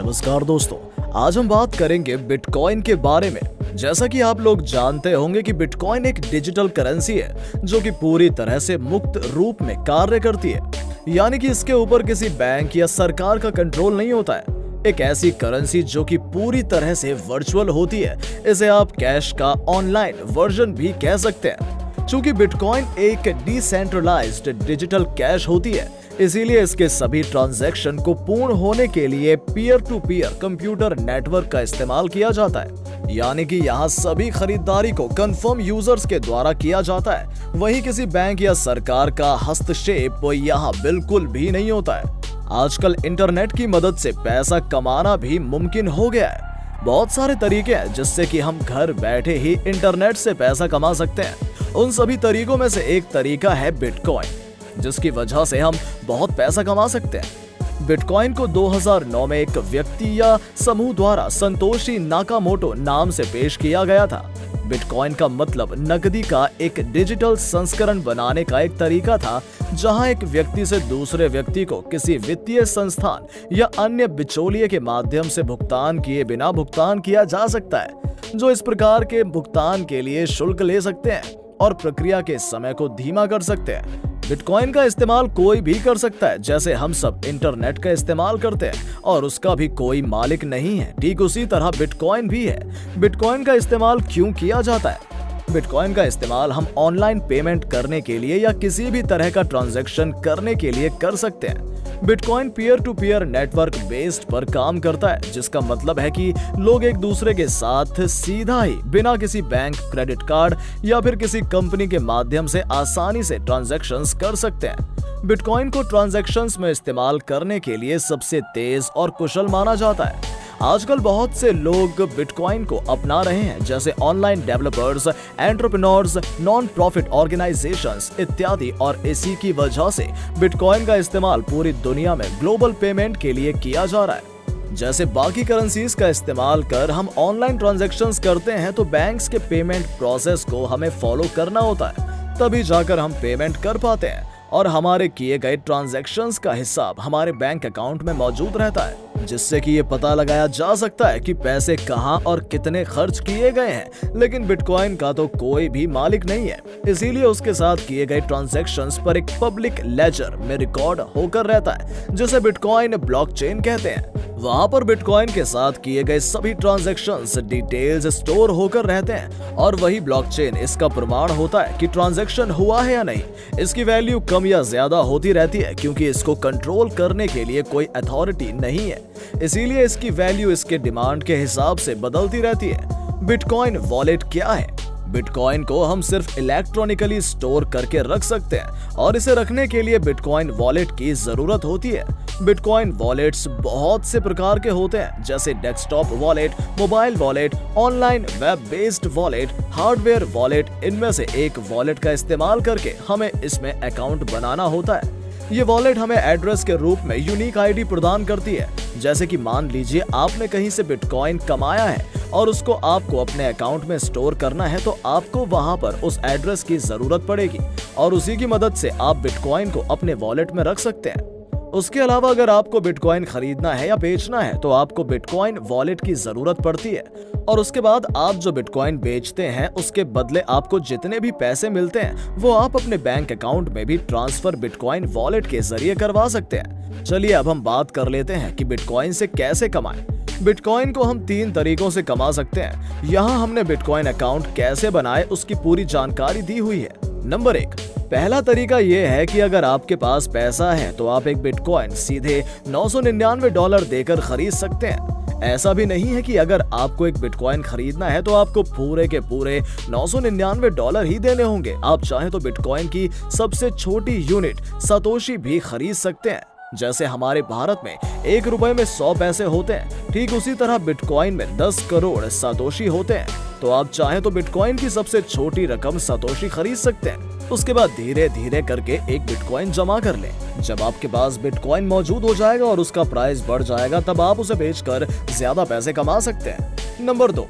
नमस्कार दोस्तों, आज हम बात करेंगे बिटकॉइन के बारे में। जैसा कि आप लोग जानते होंगे कि बिटकॉइन एक डिजिटल करेंसी है जो कि पूरी तरह से मुक्त रूप में कार्य करती है, यानी कि इसके ऊपर किसी बैंक या सरकार का कंट्रोल नहीं होता है। एक ऐसी करेंसी जो कि पूरी तरह से वर्चुअल होती है, इसे आप कैश का ऑनलाइन वर्जन भी कह सकते हैं। चूंकि बिटकॉइन एक डिसेंट्रलाइज्ड डिजिटल कैश होती है, इसीलिए इसके सभी ट्रांजैक्शन को पूर्ण होने के लिए peer to peer computer network का इस्तेमाल किया जाता है, यानी कि यहाँ सभी खरीदारी को कंफर्म यूजर्स के द्वारा किया जाता है। वहीं किसी बैंक या सरकार का हस्तक्षेप यहाँ बिल्कुल भी नहीं होता है। आजकल इंटरनेट की मदद से पैसा कमाना भी मुमकिन हो गया है। बहुत सारे तरीके हैं जिससे कि हम घर बैठे ही इंटरनेट से पैसा कमा सकते हैं। उन सभी तरीकों में से एक तरीका है बिटकॉइन, जिसकी वजह से हम बहुत पैसा कमा सकते हैं। बिटकॉइन को 2009 में एक व्यक्ति या समूह द्वारा संतोषी नाकामोटो नाम से पेश किया गया था। बिटकॉइन का मतलब नकदी का एक डिजिटल संस्करण बनाने का एक तरीका था, जहां एक व्यक्ति से दूसरे व्यक्ति को किसी वित्तीय संस्थान या अन्य बिचौलिए के माध्यम से भुगतान किए बिना भुगतान किया जा सकता है, जो इस प्रकार के भुगतान के लिए शुल्क ले सकते हैं और प्रक्रिया के समय को धीमा कर सकते हैं। बिटकॉइन का इस्तेमाल कोई भी कर सकता है, जैसे हम सब इंटरनेट का इस्तेमाल करते हैं और उसका भी कोई मालिक नहीं है, ठीक उसी तरह बिटकॉइन भी है। बिटकॉइन का इस्तेमाल क्यों किया जाता है? बिटकॉइन का इस्तेमाल हम ऑनलाइन पेमेंट करने के लिए या किसी भी तरह का ट्रांजैक्शन करने के लिए कर सकते हैं। Bitcoin peer to peer network based पर काम करता है, जिसका मतलब है कि लोग एक दूसरे के साथ सीधा ही बिना किसी बैंक, क्रेडिट कार्ड या फिर किसी कंपनी के माध्यम से आसानी से ट्रांजैक्शंस कर सकते हैं। बिटकॉइन को ट्रांजैक्शंस में इस्तेमाल करने के लिए सबसे तेज और कुशल माना जाता है। आजकल बहुत से लोग बिटकॉइन को अपना रहे हैं, जैसे online developers, entrepreneurs, non profit organisations इत्यादि, और इसी की वजह से बिटकॉइन का इस्तेमाल पूरी दुनिया में ग्लोबल पेमेंट के लिए किया जा रहा है। जैसे बाकी करेंसीज का इस्तेमाल कर हम ऑनलाइन ट्रांजैक्शंस करते हैं, तो बैंक्स के पेमेंट प्रोसेस को हमें फॉलो करना होता है, तभी जाकर हम पेमेंट कर पाते हैं और हमारे किए गए ट्रांजैक्शंस का हिसाब हमारे बैंक अकाउंट में मौजूद रहता है, जिससे कि ये पता लगाया जा सकता है कि पैसे कहां और कितने खर्च किए गए हैं। लेकिन बिटकॉइन का तो कोई भी मालिक नहीं है, इसीलिए उसके साथ किए गए ट्रांजैक्शंस पर एक पब्लिक लेजर में रिकॉर्ड होकर रहता है, जिसे बिटकॉइन ब्लॉकचेन कहते हैं। वहां पर बिटकॉइन के साथ किए गए सभी ट्रांजैक्शंस डिटेल्स स्टोर होकर रहते हैं और वही ब्लॉकचेन इसका प्रमाण होता है कि ट्रांजैक्शन हुआ है या नहीं। इसकी वैल्यू कम या ज्यादा होती रहती है, क्योंकि इसको कंट्रोल करने के लिए कोई अथॉरिटी नहीं है, इसीलिए इसकी वैल्यू इसके डिमांड के हिसाब से बदलती रहती है। बिटकॉइन वॉलेट क्या है? बिटकॉइन को हम सिर्फ इलेक्ट्रॉनिकली स्टोर करके रख सकते हैं और इसे रखने के लिए बिटकॉइन वॉलेट की जरूरत होती है। बिटकॉइन वॉलेट्स बहुत से प्रकार के होते हैं, जैसे desktop wallet, mobile wallet, online web based wallet, hardware wallet. इनमें से एक वॉलेट का इस्तेमाल करके हमें इसमें अकाउंट बनाना होता है। ये वॉलेट हमें एड्रेस के रूप में यूनिक आईडी प्रदान करती है। जैसे कि मान लीजिए आपने कहीं से बिटकॉइन कमाया है और उसको आपको अपने अकाउंट में स्टोर करना है, तो आपको वहां पर उस एड्रेस की जरूरत पड़ेगी और उसी की मदद से आप बिटकॉइन को अपने वॉलेट में रख सकते हैं। उसके अलावा अगर आपको बिटकॉइन खरीदना है या बेचना है, तो आपको बिटकॉइन वॉलेट की जरूरत पड़ती है और उसके बाद आप जो बिटकॉइन बेचते हैं, उसके बदले आपको जितने भी पैसे मिलते हैं, वो आप अपने बैंक अकाउंट में भी ट्रांसफर बिटकॉइन वॉलेट के जरिए करवा सकते हैं। चलिए अब हम बात कर लेते हैं कि बिटकॉइन से कैसे कमाएं। बिटकॉइन को हम 3 तरीकों से कमा सकते हैं। यहाँ हमने बिटकॉइन अकाउंट कैसे बनाए उसकी पूरी जानकारी दी हुई है। नंबर 1, पहला तरीका ये है कि अगर आपके पास पैसा है तो आप एक बिटकॉइन सीधे $999 देकर खरीद सकते हैं। ऐसा भी नहीं है कि अगर आपको एक बिटकॉइन खरीदना है तो आपको पूरे के पूरे $999 ही देने होंगे। आप चाहें तो बिटकॉइन की सबसे छोटी यूनिट सतोशी भी खरीद सकते हैं। जैसे हमारे भारत में 1 रुपए में 100 पैसे होते हैं, ठीक उसी तरह बिटकॉइन में 10 करोड़ सतोशी होते हैं। तो आप चाहें तो बिटकॉइन की सबसे छोटी रकम सतोशी खरीद सकते हैं। उसके बाद धीरे धीरे करके एक बिटकॉइन जमा कर लें। जब आपके पास बिटकॉइन मौजूद हो जाएगा और उसका प्राइस बढ़ जाएगा, तब आप उसे बेचकर ज्यादा पैसे कमा सकते हैं। नंबर 2,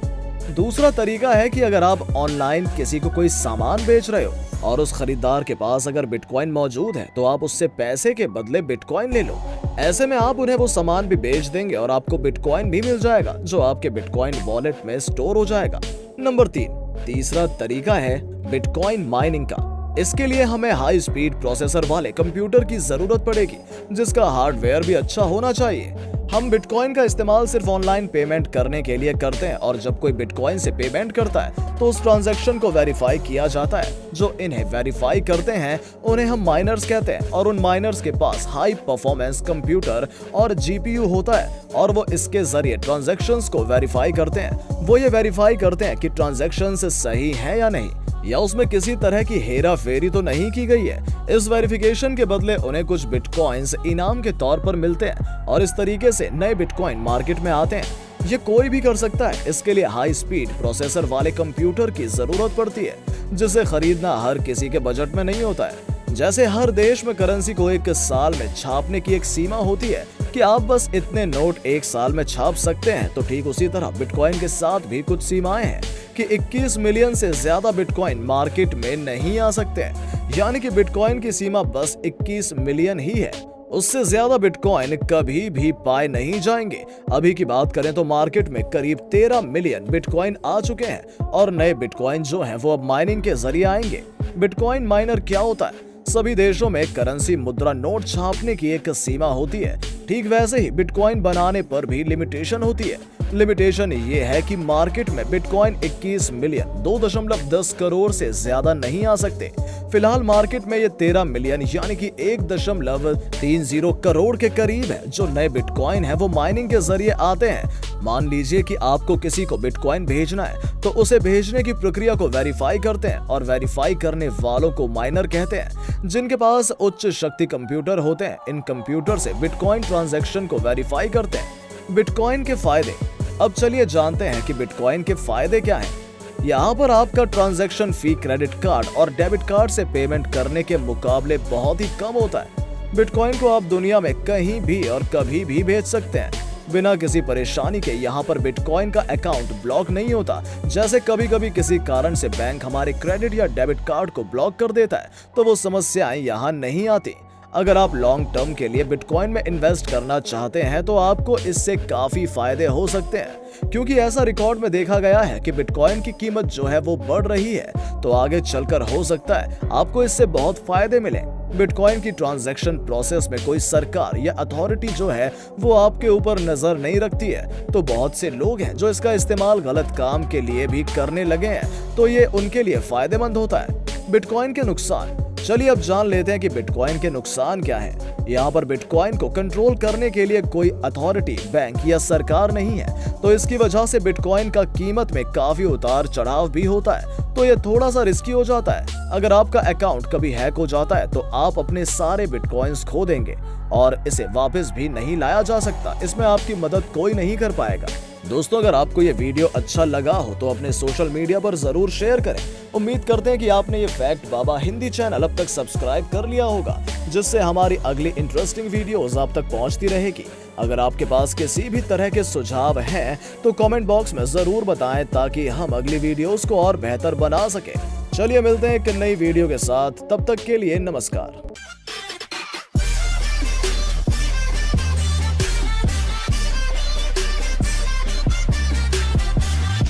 दूसरा तरीका है कि अगर आप ऑनलाइन किसी को कोई सामान बेच रहे हो और उस खरीदार के पास अगर बिटकॉइन मौजूद है, तो आप उससे पैसे के बदले बिटकॉइन ले लो। ऐसे में आप उन्हें वो सामान भी बेच देंगे और आपको बिटकॉइन भी मिल जाएगा जो आपके बिटकॉइन वॉलेट में स्टोर हो जाएगा। नंबर 3, तीसरा तरीका है बिटकॉइन माइनिंग का। इसके लिए हमें हाई स्पीड प्रोसेसर वाले कंप्यूटर की जरूरत पड़ेगी जिसका हार्डवेयर भी अच्छा होना चाहिए। हम बिटकॉइन का इस्तेमाल सिर्फ ऑनलाइन पेमेंट करने के लिए करते हैं और जब कोई बिटकॉइन से पेमेंट करता है तो उस ट्रांजैक्शन को वेरीफाई किया जाता है। जो इन्हें वेरीफाई करते हैं उन्हें हम माइनर्स कहते हैं और उन माइनर्स के पास हाई परफॉर्मेंस कंप्यूटर और जीपीयू होता है और वो इसके जरिए ट्रांजैक्शंस को वेरीफाई करते हैं। वो ये वेरीफाई करते हैं कि ट्रांजैक्शंस सही है या नहीं, या उसमें किसी तरह की हेरा फेरी तो नहीं की गई है। इस वेरिफिकेशन के बदले उन्हें कुछ बिटकॉइंस इनाम के तौर पर मिलते हैं और इस तरीके से नए बिटकॉइन मार्केट में आते हैं। ये कोई भी कर सकता है। इसके लिए हाई स्पीड प्रोसेसर वाले कंप्यूटर की जरूरत पड़ती है जिसे खरीदना हर किसी के बजट में नहीं होता है। जैसे हर देश में करेंसी को एक साल में छापने की एक सीमा होती है कि आप बस इतने नोट एक साल में छाप सकते हैं, तो ठीक उसी तरह बिटकॉइन के साथ भी कुछ सीमाएं हैं कि 21 मिलियन से ज्यादा बिटकॉइन मार्केट में नहीं आ सकते हैं। यानी कि बिटकॉइन की सीमा बस 21 मिलियन ही है। उससे ज्यादा बिटकॉइन कभी भी पाए नहीं जाएंगे। अभी की बात करें तो मार्केट में करीब 13 मिलियन बिटकॉइन आ चुके हैं और नए बिटकॉइन जो हैं वो अब माइनिंग के जरिए आएंगे। बिटकॉइन माइनर क्या होता है? सभी देशों में करेंसी मुद्रा नोट छापने की एक सीमा होती है। ठीक वैसे ही बिटकॉइन बनाने पर भी लिमिटेशन होती है। लिमिटेशन ये है कि मार्केट में बिटकॉइन 21 मिलियन 2.10 करोड़ से ज्यादा नहीं आ सकते। फिलहाल मार्केट में ये 13 मिलियन यानी कि 1.30 करोड़ के करीब है। जो नए बिटकॉइन है वो माइनिंग के जरिए आते हैं। मान लीजिए कि आपको किसी को बिटकॉइन भेजना है तो उसे भेजने की प्रक्रिया को वेरीफाई करते हैं और वेरीफाई करने वालों को माइनर कहते हैं जिनके पास उच्च शक्ति कंप्यूटर होते हैं। इन कंप्यूटर से बिटकॉइन ट्रांजैक्शन को वेरीफाई करते हैं। बिटकॉइन के फायदे। अब चलिए जानते हैं कि बिटकॉइन के फायदे क्या हैं। यहाँ पर आपका ट्रांजैक्शन फी क्रेडिट कार्ड और डेबिट कार्ड से पेमेंट करने के मुकाबले बहुत ही कम होता है। बिटकॉइन को आप दुनिया में कहीं भी और कभी भी भेज सकते हैं बिना किसी परेशानी के। यहाँ पर बिटकॉइन का अकाउंट ब्लॉक नहीं होता। जैसे कभी कभी किसी कारण से बैंक हमारे क्रेडिट या डेबिट कार्ड को ब्लॉक कर देता है तो वो समस्याएं यहाँ नहीं आती। अगर आप लॉन्ग टर्म के लिए बिटकॉइन में इन्वेस्ट करना चाहते हैं तो आपको इससे काफी फायदे हो सकते हैं, क्योंकि ऐसा रिकॉर्ड में देखा गया है कि बिटकॉइन की कीमत जो है वो बढ़ रही है। तो आगे चलकर हो सकता है आपको इससे बहुत फायदे मिले। बिटकॉइन की ट्रांजैक्शन प्रोसेस में कोई सरकार या अथॉरिटी जो है वो आपके ऊपर नजर नहीं रखती है। तो बहुत से लोग हैं जो इसका इस्तेमाल गलत काम के लिए भी करने लगे हैं, तो ये उनके लिए फायदेमंद होता है। बिटकॉइन के नुकसान। चलिए अब जान लेते हैं कि बिटकॉइन के नुकसान क्या है। यहाँ पर बिटकॉइन को कंट्रोल करने के लिए कोई अथॉरिटी, बैंक या सरकार नहीं है, तो इसकी वजह से बिटकॉइन का कीमत में काफी उतार चढ़ाव भी होता है। तो ये थोड़ा सा रिस्की हो जाता है। अगर आपका अकाउंट कभी हैक हो जाता है तो आप अपने सारे बिटकॉइंस खो देंगे और इसे वापस भी नहीं लाया जा सकता। इसमें आपकी मदद कोई नहीं कर पाएगा। दोस्तों, अगर आपको ये वीडियो अच्छा लगा हो तो अपने सोशल मीडिया पर जरूर शेयर करें। उम्मीद करते हैं कि आपने ये फैक्ट बाबा हिंदी चैनल अब तक सब्सक्राइब कर लिया होगा, जिससे हमारी अगली इंटरेस्टिंग वीडियोस आप तक पहुंचती रहेगी। अगर आपके पास किसी भी तरह के सुझाव हैं तो कमेंट बॉक्स में जरूर बताएं ताकि हम अगली वीडियोस को और बेहतर बना सके। चलिए मिलते हैं एक नई वीडियो के साथ, तब तक के लिए नमस्कार।